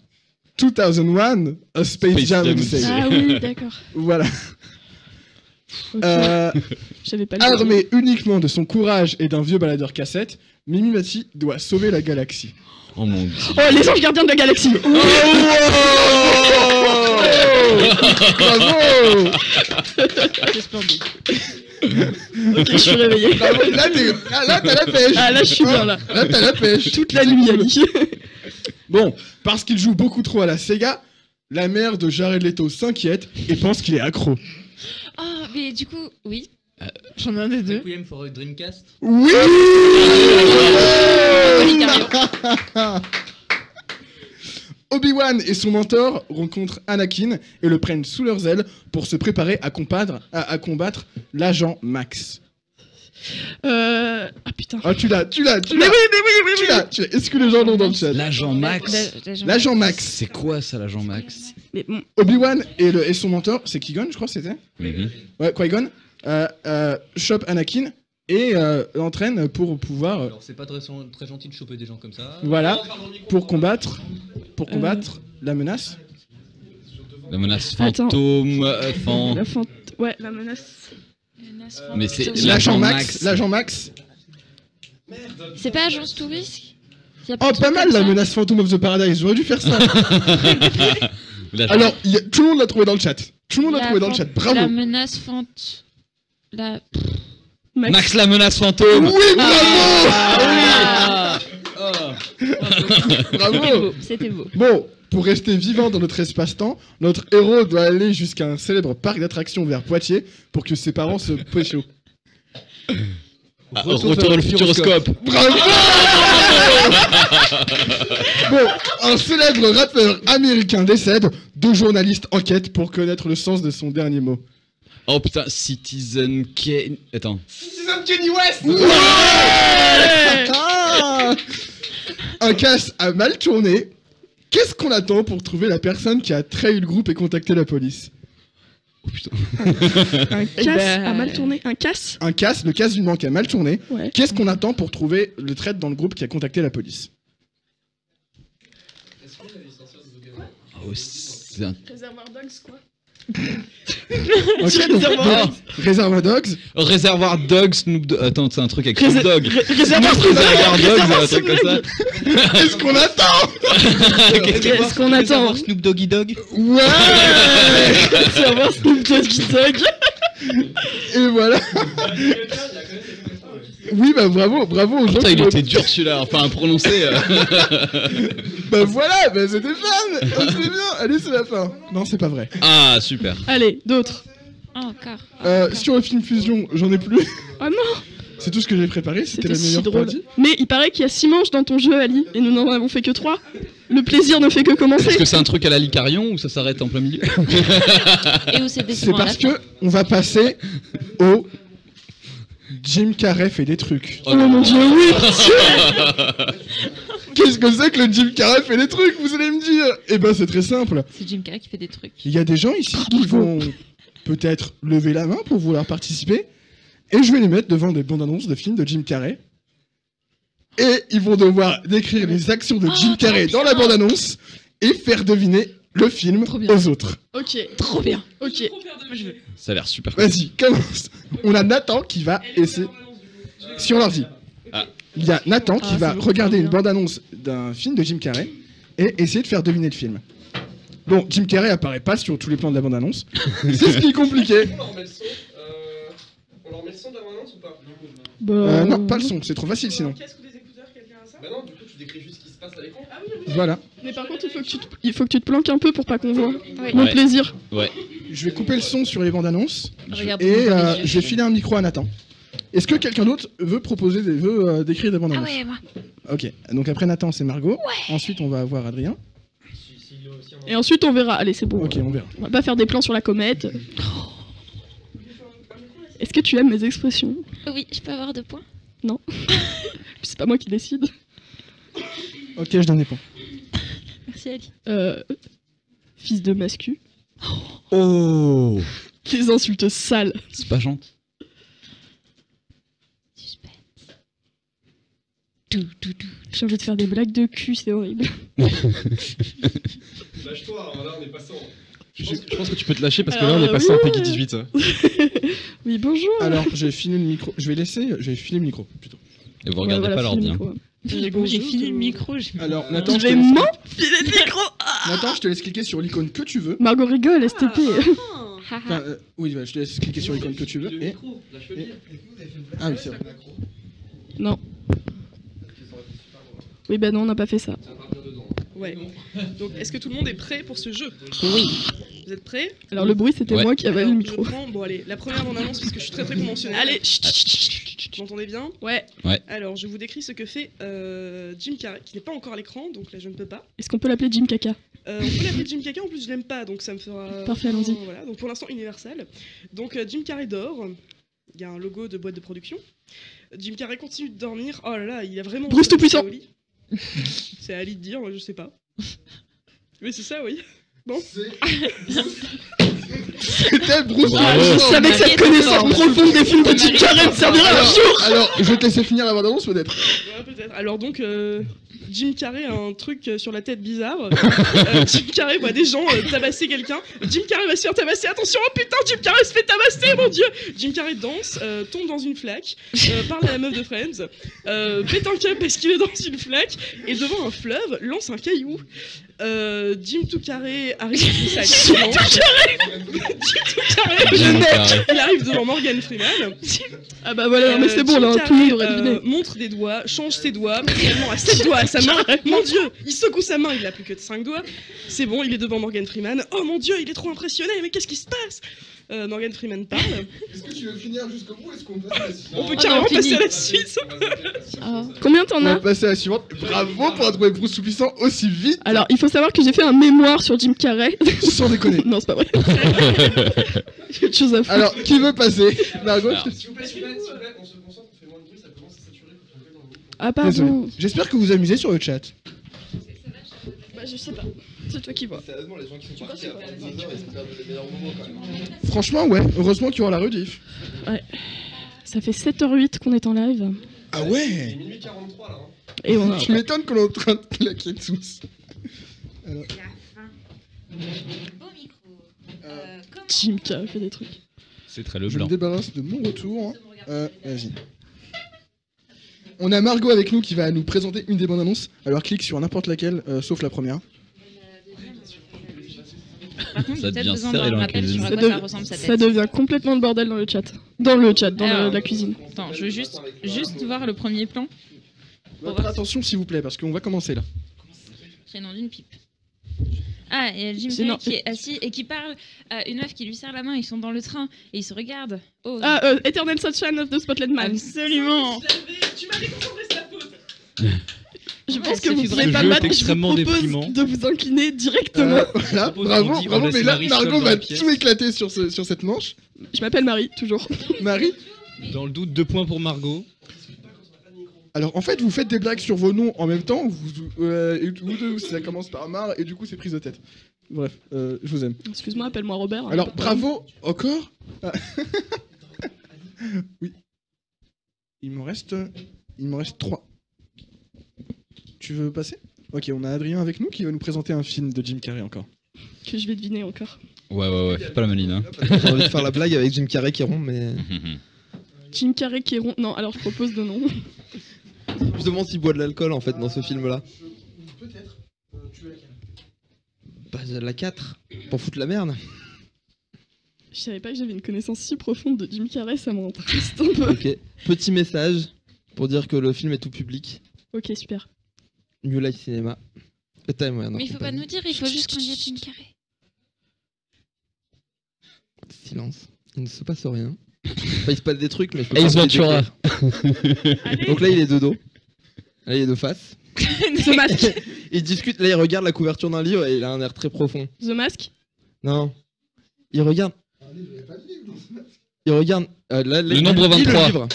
2001, A Space Space Jam Jam Odyssey. Ah oui, d'accord. Voilà. Ok. J'avais pas le Armé uniquement de son courage et d'un vieux baladeur cassette, Mimi Mati doit sauver la galaxie. Oh mon dieu. Oh, les anges gardiens de la galaxie. Bravo. C'est splendide. Ok, je suis réveillée. Bravo. Là, t'as la pêche. Ah là, je suis bien là. Là, t'as la pêche. Toute la nuit, Ali. Bon, parce qu'il joue beaucoup trop à la Sega, la mère de Jared Leto s'inquiète et pense qu'il est accro. Ah, mais du coup, oui. J'en ai un des deux. Requiem for a Dreamcast. Oui. Obi-Wan et son mentor rencontrent Anakin et le prennent sous leurs ailes pour se préparer à combattre l'agent Max. Ah putain. Ah, tu l'as. Mais oui, mais oui. Tu l'as. Est-ce que les gens l'ont dans le chat? L'agent Max. L'agent Max. C'est quoi ça, l'agent Max? Mais bon, Obi-Wan et son mentor, c'est Qui-Gon, je crois que c'était. Mhm. Ouais, Qui-Gon. Chope Anakin et l'entraîne pour pouvoir, Alors, c'est pas très gentil de choper des gens comme ça. voilà, pour combattre la menace. La menace Attends. fantôme. ouais, la menace. Mais c'est L'agent Max. L'agent Max. C'est pas Agence Touriste? Oh, pas mal la menace Phantom of the Paradise. J'aurais dû faire ça. Alors, tout le monde l'a trouvé dans le chat. Tout le monde l'a trouvé dans le chat. La Bravo. menace la... Max la menace fantôme. Oui, bravo. C'était Bravo. beau, c'était beau. Bon, pour rester vivant dans notre espace-temps, notre héros doit aller jusqu'à un célèbre parc d'attractions vers Poitiers pour que ses parents se pécho. Retour le futuroscope. Bravo. Bon, un célèbre rappeur américain décède, 2 journalistes enquêtent pour connaître le sens de son dernier mot. Oh putain, Citizen Kane. Attends. Citizen Kenny West. Ah. Un casse a mal tourné. Qu'est-ce qu'on attend pour trouver la personne qui a trahi le groupe et contacté la police? Oh putain. Un casse a mal tourné. Un casse. Un casse, le casse d'une banque a mal tourné. Ouais. Qu'est-ce qu'on attend pour trouver le traître dans le groupe qui a contacté la police? Oh, c'est un... Réservoir Dogs, quoi. Ok, donc, Réservoir Dogs. Réservoir Dogs, Snoop Dogg. Attends, c'est un truc avec Snoop Dogg. Réservoir Dogs, un truc comme ça. Qu'est-ce qu'on attend? Qu'est-ce qu'on attend? Snoop Doggy Dog. Ouais. Réservoir Snoop Dogg. Et voilà. Oui, bah bravo aux gens. Putain, il qui- était dur celui-là, enfin à prononcer. Bah voilà, bah c'était fun. Oh, c'est bien. Allez, c'est la fin. Non, c'est pas vrai. Ah, super. Allez, d'autres. Oh, encore. Sur le film Fusion, j'en ai plus. Oh non. C'est tout ce que j'ai préparé. C'était C'était la si meilleure drôle. partie. Mais il paraît qu'il y a 6 manches dans ton jeu, Ali, et nous n'en avons fait que 3. Le plaisir ne fait que Est-ce commencer. que c'est un truc à la Licarion ou ça s'arrête en plein milieu? Et où c'est des C'est parce que on va passer au Jim Carrey fait des trucs. Oh mon dieu, oui. Qu'est-ce que c'est que le Jim Carrey fait des trucs, vous allez me dire? Eh ben c'est très simple. C'est Jim Carrey qui fait des trucs. Il y a des gens ici qui vont peut-être lever la main pour vouloir participer. Et je vais les mettre devant des bandes annonces de films de Jim Carrey. Et ils vont devoir décrire les actions de Jim Carrey dans la bande annonce et faire deviner le film Trop bien. aux autres. Ok, Trop bien. ok. Ça a l'air super cool. Vas-y, commence. On a Nathan qui va essayer. Sur l'ordi. Ah. Il y a Nathan qui Ah, va c'est regarder trop une bien. bande-annonce d'un film de Jim Carrey et essayer de faire deviner le film. Bon, Jim Carrey apparaît pas sur tous les plans de la bande-annonce. C'est ce qui est compliqué. On leur met le son de la bande-annonce ou pas? Bah, Non, pas le son, c'est trop facile sinon. Casque ou des écouteurs, quelqu'un a ça? Bah non, du coup tu décris juste ce qui se passe à l'écran. Voilà. Mais par contre, il faut que tu te planques un peu pour pas qu'on voit. Oui. Mon Ouais. plaisir. Ouais. Je vais couper le son sur les bandes annonces Regarde et dans les yeux. je vais filer un micro à Nathan. Est-ce que quelqu'un d'autre veut décrire des bandes Ah annonces? ouais, moi. Ok, donc après Nathan c'est Margot. Ensuite on va avoir Adrien. Et ensuite, on verra. Allez, c'est bon. Ok, on verra. On va pas faire des plans sur la comète. Est-ce que tu aimes mes expressions? Oui, je peux avoir 2 points. C'est pas moi qui décide. Ok, je donne les points. Merci Ali. Fils de mascu. Oh, Quelles insultes sales. c'est pas gentil. Suspense. Tout. J'ai envie de faire des blagues de cul, c'est horrible. Lâche-toi, là on est passé en. Je pense que tu peux te lâcher parce que Alors, là on est passé en oui. Peggy 18. Oui, bonjour. Alors, j'ai filé le micro. Je vais filer le micro plutôt. Et vous regardez Ouais, pas voilà, l'ordi. file hein. le micro. J'ai Bonjour, fini tout le micro. Alors, Nathan, Je je vais te laisse... m'enfiler le micro. Nathan, je te laisse cliquer sur l'icône que tu veux. Margot rigole, STP. Enfin, oui, je te laisse cliquer sur l'icône que tu veux. Et... Ah oui, c'est vrai. Non. Oui, bah non, on n'a pas fait ça. Ouais. Donc, est-ce que tout le monde est prêt pour ce jeu? Oui. Vous êtes prêts? Alors, le bruit, c'était Ouais. moi qui avais le Alors, micro. je prends, bon allez, la première bande-annonce parce que je suis très très conventionnelle. Allez, Vous m'entendez bien? Ouais. Alors, je vous décris ce que fait Jim Carrey, qui n'est pas encore à l'écran, donc là je ne peux pas. Est-ce qu'on peut l'appeler Jim Caca? On peut l'appeler Jim Caca, en plus je l'aime pas, donc ça me fera... Parfait, allons-y. Voilà, donc pour l'instant Universal. Donc Jim Carrey dort, il y a un logo de boîte de production. Jim Carrey continue de dormir, oh là là, il a vraiment... Bruce Tout-Puissant. au lit. C'est à Ali de dire, moi je sais pas. Mais c'est ça, oui. Bon. C'était Bruce Bravo. Je Willis. savais que cette connaissance profonde des films de Jim Carrey me servirait un jour. Alors, je vais te laisser finir la bande-annonce peut-être. Ouais, peut-être. Alors donc, Jim Carrey a un truc sur la tête bizarre. Jim Carrey voit des gens tabasser quelqu'un. Jim Carrey va se faire tabasser. Attention, oh putain, Jim Carrey se fait tabasser, mon dieu. Jim Carrey danse, tombe dans une flaque, parle à la meuf de Friends, pète un câble parce qu'il est dans une flaque, et devant un fleuve, lance un caillou. Jim Tout Carré arrive avec sa Jim Tout Carré, il arrive devant Morgan Freeman. Ah bah voilà, mais c'est bon Jim là, Carrey, tout le monde aurait deviné. montre des doigts, change ses doigts, finalement à 7 doigts à sa main. Mon dieu, il secoue sa main, il a plus que 5 doigts. C'est bon, il est devant Morgan Freeman. Oh mon dieu, il est trop impressionné, mais qu'est-ce qui se passe? Morgan Freeman parle. Est-ce que tu veux finir jusqu'au bout? Est-ce qu'on passe à la suite? On peut non, carrément fini. passer à la suite. Combien t'en On va as? passer à la suivante. Bravo pour avoir trouvé Bruce Tout-Puissant aussi vite. Alors, il faut savoir que j'ai fait un mémoire sur Jim Carrey. Sans déconner. Non, c'est pas vrai. J'ai autre chose à faire. Alors, qui veut passer? Margot, Alors. je te- S'il vous plaît, on se concentre, on fait moins de bruit, ça commence à saturer quand on fait dans le micro. Ah, Désolé. pardon. J'espère que vous vous amusez sur le chat. Bah, je sais pas. C'est toi qui vois. Sérieusement, les gens qui sont partis avant 10h, ils perdent les meilleurs moments quand même. Franchement, ouais, heureusement qu'il y aura la rediff. Ouais. Ça fait 7h08 qu'on est en live. Ah ouais. Minuit 43 là. Et on a... Je m'étonne qu'on est en train de claquer tous. Alors, Beau micro. Jim qui a fait des trucs. C'est très je me blanc. débarrasse de mon retour. Vas-y. On a Margot avec nous qui va nous présenter une des bandes annonces. Alors clique sur n'importe laquelle, sauf la première. Par contre, Ça j'ai peut-être devient besoin serré d'un dans la rappel sur cuisine. à Ça quoi ça dev- ressemble sa tête. Ça devient complètement le bordel dans le chat. Dans Alors, la cuisine. Attends, je veux juste voir le premier plan. Votre attention s'il vous plaît, parce qu'on va commencer là. Prénom d'une pipe. Ah, et Jim Sinon- Carrey qui est assis et qui parle à une meuf qui lui serre la main. Ils sont dans le train et ils se regardent. Oh, Ah, Eternal Sunshine of the Spotlight Man. absolument. Tu m'avais concentré, c'est la faute. Je Ouais, pense ce que vous fut pouvez vrai. pas Ce jeu battre. est Je vous extrêmement propose déprimant. de vous incliner directement. Voilà, propose bravo, qu'on dit, bravo, on mais laisse là, Marie Margot seule dans va la pièce. tout éclater sur cette manche. Je m'appelle Marie, toujours. Marie. Dans le doute, 2 points pour Margot. Alors en fait, vous faites des blagues sur vos noms en même temps, et vous deux, ça commence par Mar, et du coup c'est prise de tête. Bref, je vous aime. Excuse-moi, appelle-moi Robert. hein, Alors pas de problème. bravo encore. Ah. Oui. Il me reste 3. Tu veux passer? Ok, on a Adrien avec nous qui va nous présenter un film de Jim Carrey encore. Que je vais deviner encore. Ouais, fais pas la maline. Hein. J'ai envie de faire la blague avec Jim Carrey qui est rond, mais. Jim Carrey qui est rond. Non, alors je propose de non. Je demande s'il boit de l'alcool en fait dans ce film là. Peut-être. Tu veux laquelle? Bah, la 4. Pour foutre la merde. Je savais pas que j'avais une connaissance si profonde de Jim Carrey, ça m'entriste un peu. Ok. Petit message pour dire que le film est tout public. Ok, super. New Life Cinéma. Et Time Warner Mais il faut pas Company. nous dire, il faut juste qu'on y ait Jim Carrey. Silence. Il ne se passe rien. Enfin, il se passe des trucs, mais je peux Ace pas vous les Ventura. décrire. Donc là, il est de dos. Là, il est de face. The Mask. Il discute. Là, il regarde la couverture d'un livre et il a un air très profond. The Mask. Non. Il regarde. Il regarde. Là, Le nombre il lit 23. le livre.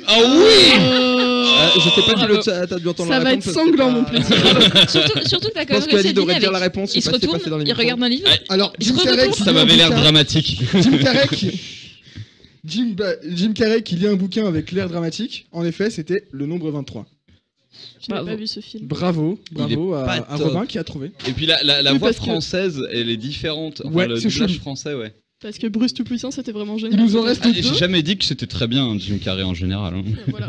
Ah oui. Je sais pas si le chat t'as dû entendre Ça la va réponse. être parce que sanglant, t'as- mon plaisir. Surtout que t'as Je quand pense même qu'Ali réussi à devrait deviner dire la avec... réponse. Il se retourne, il regarde un livre. Alors Il se Jim Carrey retourne. qui Ça lit un m'avait l'air bouquin- dramatique. Jim Carrey qui lit un bouquin avec l'air dramatique. En effet, c'était le nombre 23. Je n'ai Bravo. pas vu ce film. Bravo pas à top. Robin qui a trouvé. Et puis la Oui, voix parce que- française, elle est différente. Enfin, Ouais, le c'est doublage chelou. français, ouais. Parce que Bruce Tout-Puissant, c'était vraiment Il génial. nous en reste Ah, deux. j'ai jamais dit que c'était très bien Jim Carrey en général. Hein. Voilà,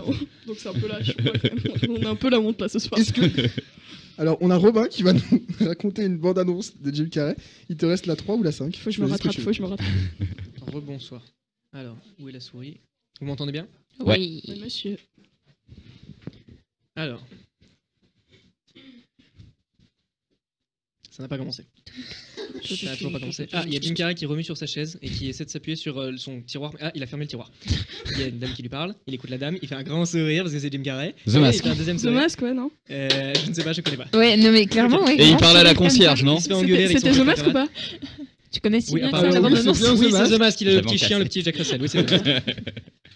donc c'est un peu là, je vois quand même. On a un peu la honte là ce soir. Est-ce que... Alors, on a Robin qui va nous raconter une bande-annonce de Jim Carrey. Il te reste la 3 ou la 5? Faut que je me rattrape, faut que je me rattrape. Rebonsoir. Alors, où est la souris? Vous m'entendez bien? Ouais. Oui. Oui, monsieur. Alors. Ça n'a pas commencé. Ça n'a toujours pas commencé. Ah, il y a Jim Carrey qui remue sur sa chaise et qui essaie de s'appuyer sur son tiroir. Ah, il a fermé le tiroir. Il y a une dame qui lui parle, il écoute la dame, il fait un grand sourire parce que c'est Jim Carrey. The Et Mask. Il fait un deuxième The sourire. Mask, ouais, non? Je ne sais pas, je connais pas. Ouais, non mais clairement, oui. Et il parlait à la concierge, non? Il se fait engueuler avec son C'était The chef Mask ou camarade. pas? Tu connais si Oui, bien que apparemment, ça, la oui, bande-annonce. c'est bien Oui, The Mask. c'est The Mask, il a le J'avais petit en chien, le cassé. petit Jack Russell. Oui, c'est The Mask.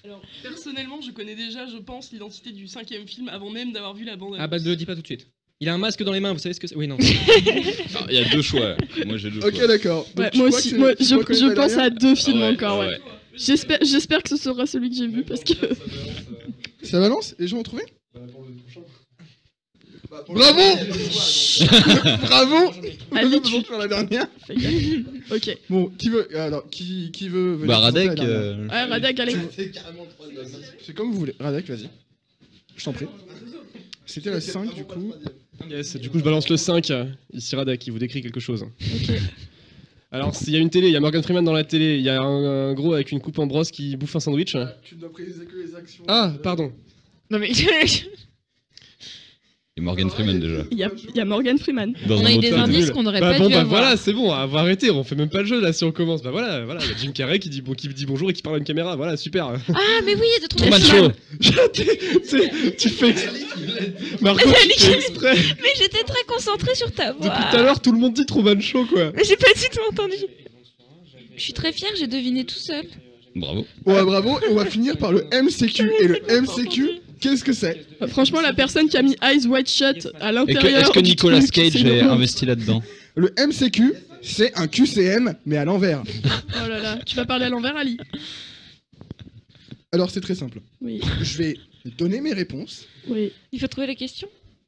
Alors, personnellement, je connais déjà, je pense, l'identité du 5e film avant même d'avoir vu la bande. Ah bah ne le dis pas tout de suite. Il a un masque dans les mains, vous savez ce que c'est? Oui, non. Ah, il y a deux choix. Moi j'ai deux Ok, choix. d'accord. Donc, Ouais, tu moi crois aussi, que moi, tu crois qu'on est je pas pense derrière à 2 films Ouais, encore, ouais. ouais. J'espère que ce sera celui que j'ai vu parce que. Ça balance? Les gens ont trouvé? Bravo. Bravo. Ali, Tu faire la dernière. Fais gaffe. Ok. Bon, qui veut veut venir Bah présenter la Radek. dernière Ouais, Radek, allez. C'est comme vous voulez. Radek, vas-y. Je t'en prie. C'était la 5 du coup. Yes, du coup je balance le 5. Ici Radek qui vous décrit quelque chose. Ok. Alors s'il y a une télé, il y a Morgan Freeman dans la télé, il y a un gros avec une coupe en brosse qui bouffe un sandwich. Tu ne dois préciser que les actions. Ah, pardon. Non mais Et Morgan Freeman déjà. Il y a Morgan Freeman. Dans on un a eu autre des film. indices qu'on n'aurait Bah pas bon, dû bah avoir. voilà, c'est bon, on va arrêter, on fait même pas le jeu là si on commence. Bah voilà, il y a Jim Carrey qui dit bonjour et qui parle à une caméra, voilà, super. Ah mais oui, de trouver Truman Freeman. Show. tu fais. Marco, tu fais exprès. Mais j'étais très concentrée sur ta voix. Depuis tout à l'heure, tout le monde dit Truman Show quoi. Mais j'ai pas du tout entendu. Je suis très fière, j'ai deviné tout seul. Bravo. Ouais, bravo. Et on va finir par le MCQ. Et le MCQ, Qu'est-ce que c'est? Franchement, la personne qui a mis Eyes Wide Shut à l'intérieur. Est-ce que du Nicolas truc, Cage c'est est une investi là-dedans? Le MCQ, c'est un QCM, mais à l'envers. Oh là là, tu vas parler à l'envers, Ali. Alors c'est très simple. Oui. Je vais donner mes réponses. Oui. Il faut trouver la question.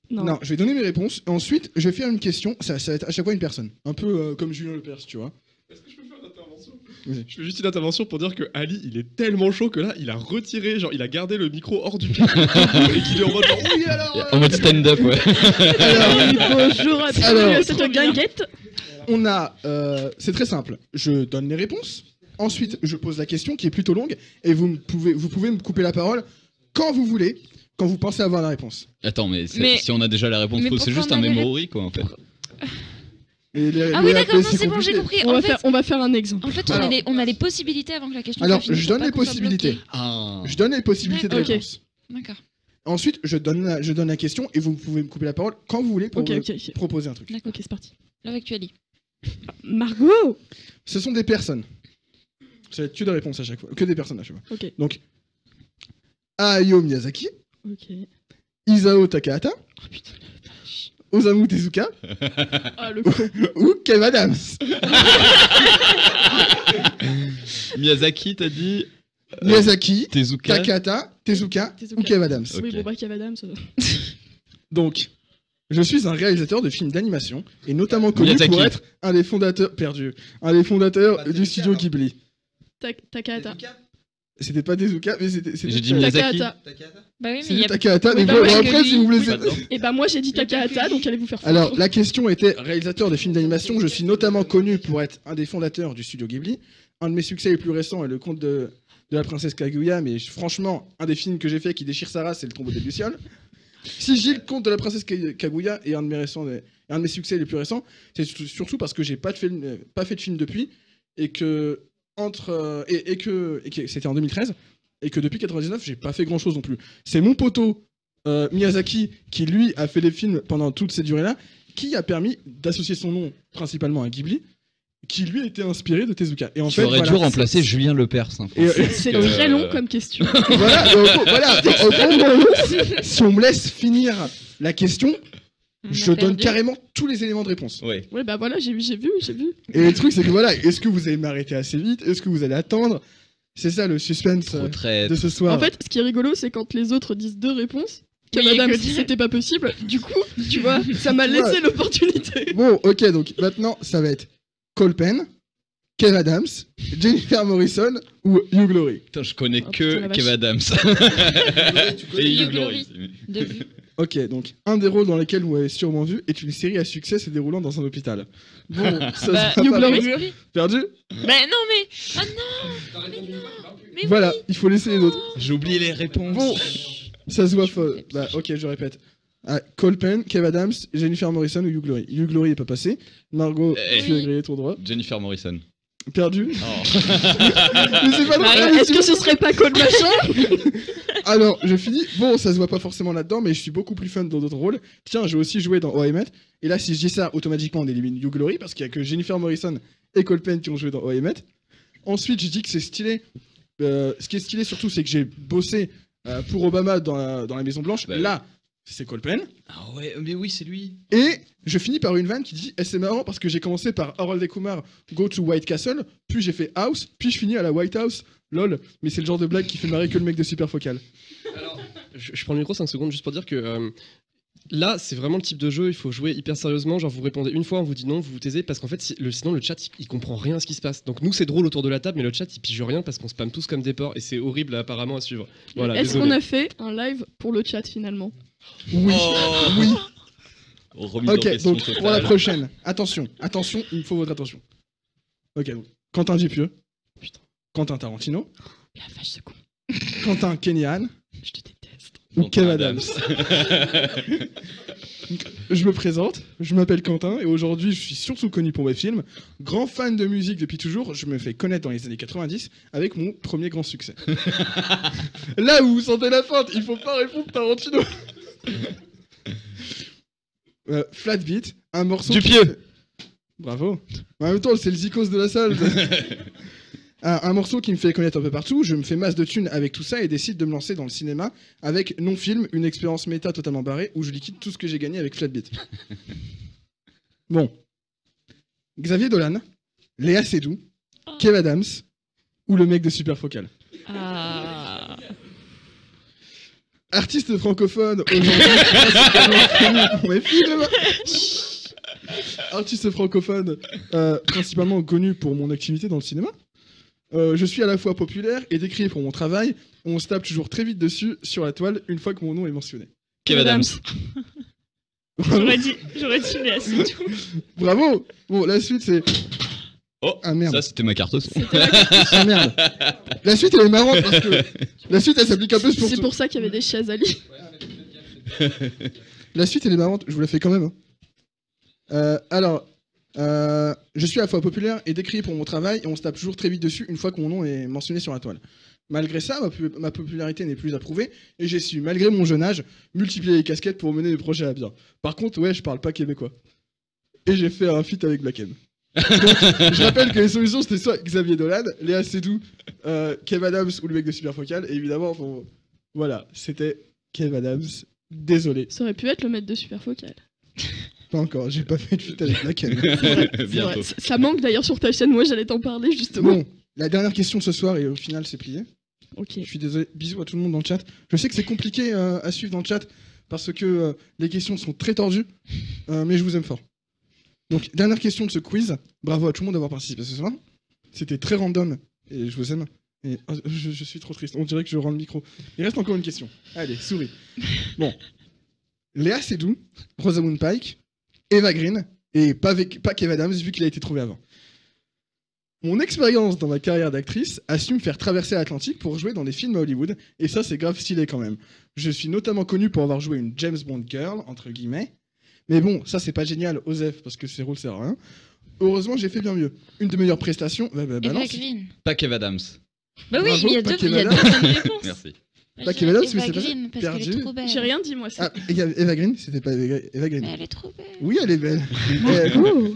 Non, je vais donner mes réponses. Ensuite, je vais faire une question. Ça va être à chaque fois une personne. Un peu comme Julien Lepers, tu vois. Est-ce que je peux faire une intervention? Je fais juste une intervention pour dire que Ali, il est tellement chaud que là, il a retiré, genre, il a gardé le micro hors du pied et qu'il est en mode genre, oui alors. En mode stand-up, ouais. Bonjour à tous, cette guinguette. On a, c'est très simple. Je donne les réponses. Ensuite, je pose la question qui est plutôt longue et vous pouvez me couper la parole quand vous voulez, quand vous pensez avoir la réponse. Attends, mais si on a déjà la réponse, c'est juste un memory quoi en fait. Ah oui, d'accord, non, c'est bon, j'ai compris. On va faire un exemple. En fait, on a les possibilités avant que la question Alors, soit finie. je donne les possibilités. Je donne les possibilités de réponse. D'accord. Ensuite, je donne la question et vous pouvez me couper la parole quand vous voulez pour proposer un truc. D'accord, ok, c'est parti. Là, avec tu Ali. Margot. Ce sont des personnes. Ça va être que des réponses à chaque fois. Que des personnes à chaque fois. Ok. Donc, Hayao Miyazaki. Ok. Isao Takahata. Oh putain. Osamu Tezuka. Ah, le con. Ou Kev Adams. Miyazaki, t'as dit Miyazaki, Tezuka, Takahata, Tezuka ou Kev Adams. Oui, bon, bah, Kev Adams. Donc, je suis un réalisateur de films d'animation et notamment connu pour être un des fondateurs du studio Ghibli. Takahata. C'était pas Tezuka, mais c'était. J'ai dit Miyazaki. Bah oui, mais c'est Takahata, mais bah bon, ouais, après, si vous voulez. Et bah, moi, j'ai dit Takahata, donc allez vous faire foutre. Alors, la question était réalisateur de films d'animation. Je suis notamment connu pour être un des fondateurs du studio Ghibli. Un de mes succès les plus récents est le conte de la princesse Kaguya, mais franchement, un des films que j'ai fait qui déchire sa race, c'est le tombeau des Lucioles. Si j'ai le conte de la princesse Kaguya et un de mes succès les plus récents, c'est surtout parce que j'ai pas fait de film depuis et que c'était en 2013 et que depuis 99 j'ai pas fait grand chose non plus. C'est mon poteau Miyazaki qui lui a fait des films pendant toute cette durée là qui a permis d'associer son nom principalement à Ghibli, qui lui était inspiré de Tezuka. Et en fait, aurais dû remplacer Julien Lepers. Hein, c'est très long comme question. Voilà, si on me laisse finir la question, je donne carrément tous les éléments de réponse. Ouais, bah voilà, j'ai vu. Et le truc, c'est que voilà, est-ce que vous allez m'arrêter assez vite? Est-ce que vous allez attendre? C'est ça le suspense de ce soir. En fait, ce qui est rigolo, c'est quand les autres disent deux réponses. Madame, si c'était pas possible, du coup, tu vois, ça m'a laissé l'opportunité. Bon, ok, donc maintenant, ça va être Cole Penn, Kev Adams, Jennifer Morrison ou Hugh Laurie. Putain, je connais que Kev Adams. Et Hugh Laurie. Ok, donc un des rôles dans lesquels vous avez sûrement vu est une série à succès se déroulant dans un hôpital. Bon, ça Hugh Laurie. Perdu? Bah non mais... Ah non. Mais voilà, il faut laisser les autres. J'ai oublié les réponses. Bon, ça se voit faux. Bah ok, je répète. Cole Penn, Kev Adams, Jennifer Morrison ou Hugh Laurie. Hugh Laurie est pas passé. Margot, tu as grillé ton droit. Jennifer Morrison. Perdu. Oh. Mais c'est pas normal. Est-ce que ce serait pas Cole Machin? Alors, je finis. Bon, ça se voit pas forcément là-dedans, mais je suis beaucoup plus fan dans d'autres rôles. Tiens, j'ai aussi joué dans OMT. Et là, si je dis ça, automatiquement, on élimine Hugh Laurie parce qu'il y a que Jennifer Morrison et Cole Penn qui ont joué dans OMT. Ensuite, je dis que c'est stylé. Ce qui est stylé surtout, c'est que j'ai bossé pour Obama dans la Maison Blanche. Bah, là, c'est Cole Penn. Ah ouais, mais oui, c'est lui. Et je finis par une vanne qui dit c'est marrant parce que j'ai commencé par Harold et Kumar Go to White Castle, puis j'ai fait House, puis je finis à la White House. Lol, mais c'est le genre de blague qui fait marrer que le mec de Super Focal. Alors, je prends le micro 5 secondes juste pour dire que là, c'est vraiment le type de jeu, il faut jouer hyper sérieusement. Genre, vous répondez une fois, on vous dit non, vous vous taisez, parce qu'en fait, sinon le chat il comprend rien à ce qui se passe. Donc, nous, c'est drôle autour de la table, mais le chat il pige rien parce qu'on spamme tous comme des porcs et c'est horrible apparemment à suivre. Voilà, est-ce qu'on a fait un live pour le chat finalement? Oui, oui. Ok, donc pour la prochaine, attention, il me faut votre attention. Ok, donc Quentin Dupieux, Quentin Tarantino, la vache ce con. Quentin Kenyan, je te déteste. Ou Kev Adams. Je me présente, je m'appelle Quentin et aujourd'hui je suis surtout connu pour mes films. Grand fan de musique depuis toujours, je me fais connaître dans les années 90 avec mon premier grand succès. Là où vous sentez la feinte, il faut pas répondre Tarantino. Flat Beat, un morceau... Dupieux. Bravo. En même temps, c'est le zikos de la salle. Un morceau qui me fait connaître un peu partout, je me fais masse de thunes avec tout ça et décide de me lancer dans le cinéma avec non-film, une expérience méta totalement barrée où je liquide tout ce que j'ai gagné avec Flatbeat. Bon. Xavier Dolan, Léa Seydoux, Kev Adams ou le mec de Superfocal. Ah. Artiste francophone aujourd'hui, principalement connu pour mes films. Artiste francophone, principalement connu pour mon activité dans le cinéma. Je suis à la fois populaire et décrié pour mon travail. On se tape toujours très vite dessus sur la toile une fois que mon nom est mentionné. Kev Adams. J'aurais dit Léa Seydoux. Bravo. Bon, la suite c'est... Oh, ah merde. Ça c'était ma carte son. Ah merde. La suite elle est marrante parce que la suite elle s'applique un peu pour C'est tout. pour ça qu'il y avait des chaises à lit. La suite elle est marrante, je vous la fais quand même. Alors, je suis à la fois populaire et décrié pour mon travail et on se tape toujours très vite dessus une fois que mon nom est mentionné sur la toile. Malgré ça, ma popularité n'est plus approuvée et j'ai su, malgré mon jeune âge, multiplier les casquettes pour mener mes projets à bien. Par contre, ouais, je parle pas québécois. Et j'ai fait un feat avec Black M. Donc, je rappelle que les solutions c'était soit Xavier Dolan, Léa Seydoux, Kev Adams ou le mec de Superfocal. Et évidemment, voilà, c'était Kev Adams. Désolé. Ça aurait pu être le maître de Superfocal. Pas encore, j'ai pas fait de feat avec Black M. C'est vrai. Ça manque d'ailleurs sur ta chaîne, moi j'allais t'en parler justement. Bon, la dernière question de ce soir et au final c'est plié. Ok. Je suis désolé, bisous à tout le monde dans le chat. Je sais que c'est compliqué à suivre dans le chat parce que les questions sont très tordues, mais je vous aime fort. Donc, dernière question de ce quiz. Bravo à tout le monde d'avoir participé ce soir. C'était très random et je vous aime. Et je suis trop triste. On dirait que je rends le micro. Il reste encore une question. Allez, souris. Bon. Léa Seydoux, Rosamund Pike, Eva Green et pas Kev Adams vu qu'il a été trouvé avant. Mon expérience dans ma carrière d'actrice a su me faire traverser l'Atlantique pour jouer dans des films à Hollywood, et ça c'est grave stylé quand même. Je suis notamment connu pour avoir joué une James Bond girl, entre guillemets, mais bon, ça c'est pas génial, Osef, parce que ces rôles servent à rien. Heureusement j'ai fait bien mieux. Une de meilleures prestations, Eva Green. Pas Kev Adams. Bah oui, Bravo, il y a pas deux Kev bonnes Adams. réponses. Merci. Pas Kev Adams, mais Eva c'est pas Green, parce qu'elle est perdu. trop belle. J'ai rien dit moi. Ah, Eva Green, c'était pas Eva Green. Mais elle est trop belle. Oui, elle est belle. Oh.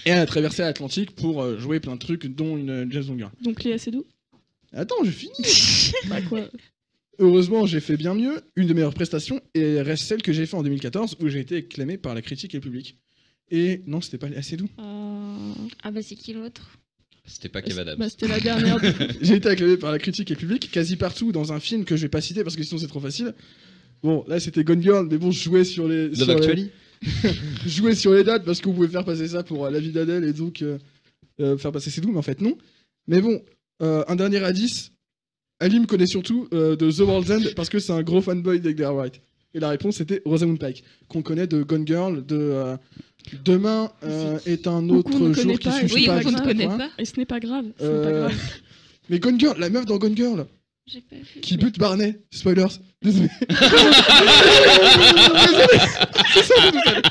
Et elle a traversé l'Atlantique pour jouer plein de trucs, dont une James Bond girl. Donc Léa Seydoux. Attends, je finis. Bah quoi. Heureusement, j'ai fait bien mieux. Une de mes meilleures prestations et reste celle que j'ai fait en 2014 où j'ai été acclamé par la critique et le public. Et non, c'était pas assez doux. Ah bah c'est qui l'autre? C'était pas Kev Adams. Bah c'était la dernière. J'ai été acclamé par la critique et le public quasi partout dans un film que je vais pas citer parce que sinon c'est trop facile. Bon, là c'était Gone Girl, mais bon, je jouais sur les. Love Actually. Je jouais sur les dates parce qu'on pouvait faire passer ça pour la vie d'Adèle et donc faire passer c'est doux, mais en fait non. Mais bon, un dernier indice. Ali me connaît surtout de The World's End parce que c'est un gros fanboy d'Edgar Wright. Et la réponse c'était Rosamund Pike, qu'on connaît de Gone Girl, de Demain est un autre jour qui suit oui, pas. qu'on ne connaît pas. Et ce n'est pas grave. Ce n'est pas grave. Mais Gone Girl, la meuf dans Gone Girl, J'ai pas vu. qui bute Barney. Spoilers. Désolé. Désolé. C'est ça, désolé.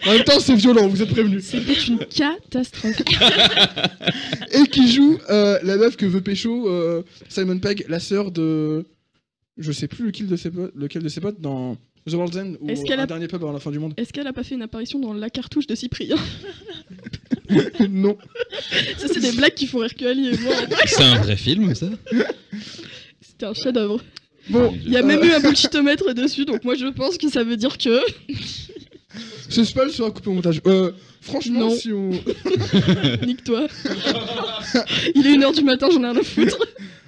En même temps, c'est violent, vous êtes prévenus. C'était une catastrophe. Et qui joue la meuf que veut pécho Simon Pegg, la sœur de... Je sais plus lequel de ses potes dans The World's End ou un dernier pub avant la fin du monde. Est-ce qu'elle a pas fait une apparition dans La Cartouche de Cyprien? Non. Ça, c'est des blagues qui font rire que Ali et moi. C'est un vrai film, ça? C'était un chef-d'œuvre. Bon, il y a même eu un bullshitomètre dessus, donc moi je pense que ça veut dire que. Ce spoil sera coupé au montage. Franchement, non. Si on. Nique-toi. Il est 1h du matin, j'en ai rien à foutre.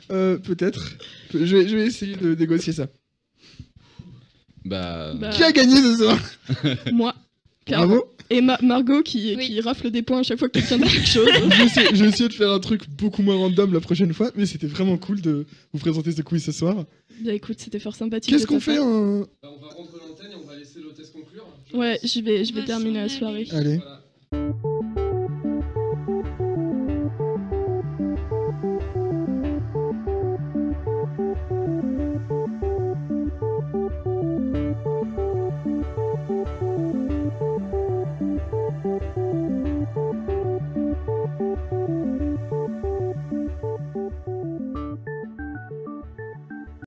Peut-être. Je vais essayer de négocier ça. Bah... Qui a gagné ce soir? Moi. Bravo. Et Margot qui rafle des points à chaque fois que quelqu'un dit quelque chose. Je vais essayer de faire un truc beaucoup moins random la prochaine fois, mais c'était vraiment cool de vous présenter ce quiz ce soir. Bah écoute, c'était fort sympathique. Qu'est-ce qu'on fait On va rendre l'antenne et on va laisser l'hôtesse conclure. Ouais, je vais terminer la soirée. Allez. Voilà.